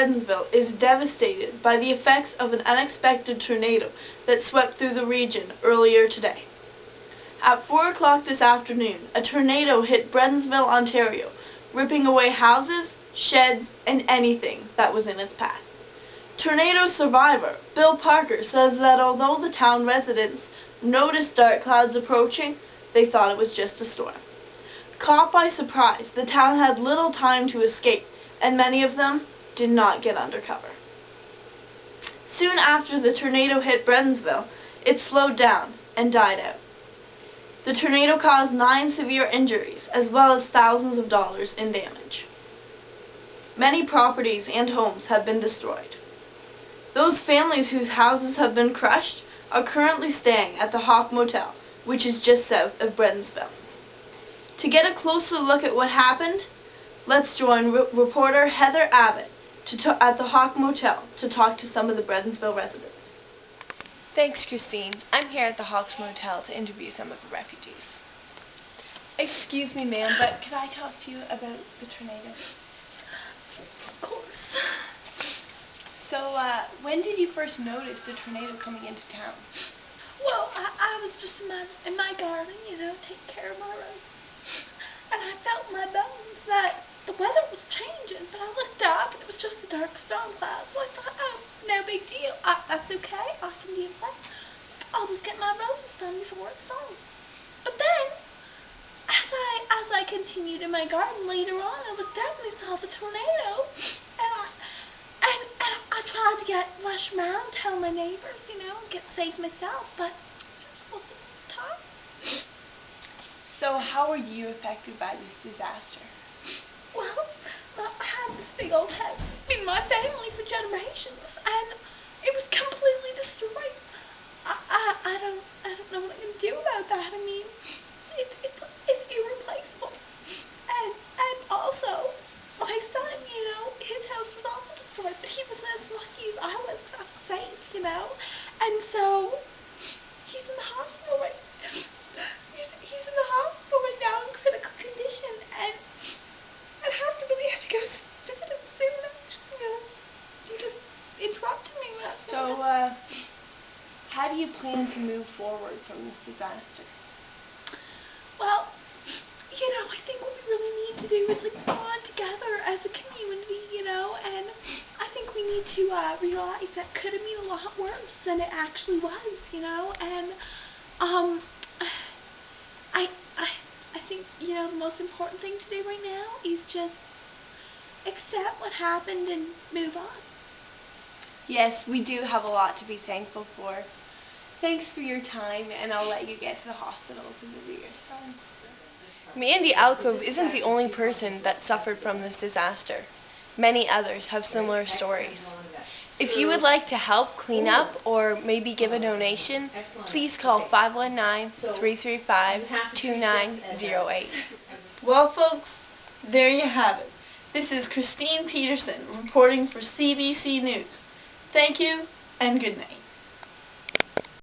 Bredensville is devastated by the effects of an unexpected tornado that swept through the region earlier today. At 4 o'clock this afternoon, a tornado hit Bredensville, Ontario, ripping away houses, sheds, and anything that was in its path. Tornado survivor Bill Parker says that although the town residents noticed dark clouds approaching, they thought it was just a storm. Caught by surprise, the town had little time to escape, and many of them did not get under cover. Soon after the tornado hit Bredensville, it slowed down and died out. The tornado caused 9 severe injuries, as well as thousands of dollars in damage. Many properties and homes have been destroyed. Those families whose houses have been crushed are currently staying at the Hawk Motel, which is just south of Bredensville. To get a closer look at what happened, let's join reporter Heather Abbott at the Hawk Motel to talk to some of the Bredensville residents. Thanks, Christine. I'm here at the Hawks Motel to interview some of the refugees. Excuse me, ma'am, but could I talk to you about the tornado? Of course. So, when did you first notice the tornado coming into town? Well, I was just in my garden, taking care of my roses. And I felt in my bones that the weather was changing, but I looked up and it was just a dark storm cloud. So I thought, oh, no big deal. That's okay. I can deal with that. I'll just get my roses done before it storms. But then, as I continued in my garden later on, I looked up and I saw the tornado, and I tried to rush around, tell my neighbors, and get safe myself, but there just wasn't time. So how were you affected by this disaster? Well, I had this big old house. It's been my family for generations, and it was completely destroyed. I don't know what I can do about that. I mean, it's irreplaceable. And also, my son, his house was also destroyed, but he was as lucky as I was, safe, and so he's in the hospital right now. He's in the hospital right now in critical condition, and I have to go visit him soon. You just interrupted me with that. So, how do you plan to move forward from this disaster? Well, I think what we really need to do is bond together as a community, and I think we need to realize that could have been a lot worse than it actually was, and I think, the most important thing to do right now is just accept what happened and move on. Yes, we do have a lot to be thankful for. Thanks for your time, and I'll let you get to the hospital to visit your son. Mandy Alcove isn't the only person that suffered from this disaster. Many others have similar stories. If you would like to help clean up or maybe give a donation, please call 519-335-2908. Well, folks, there you have it. This is Christine Peterson reporting for CBC News. Thank you, and good night.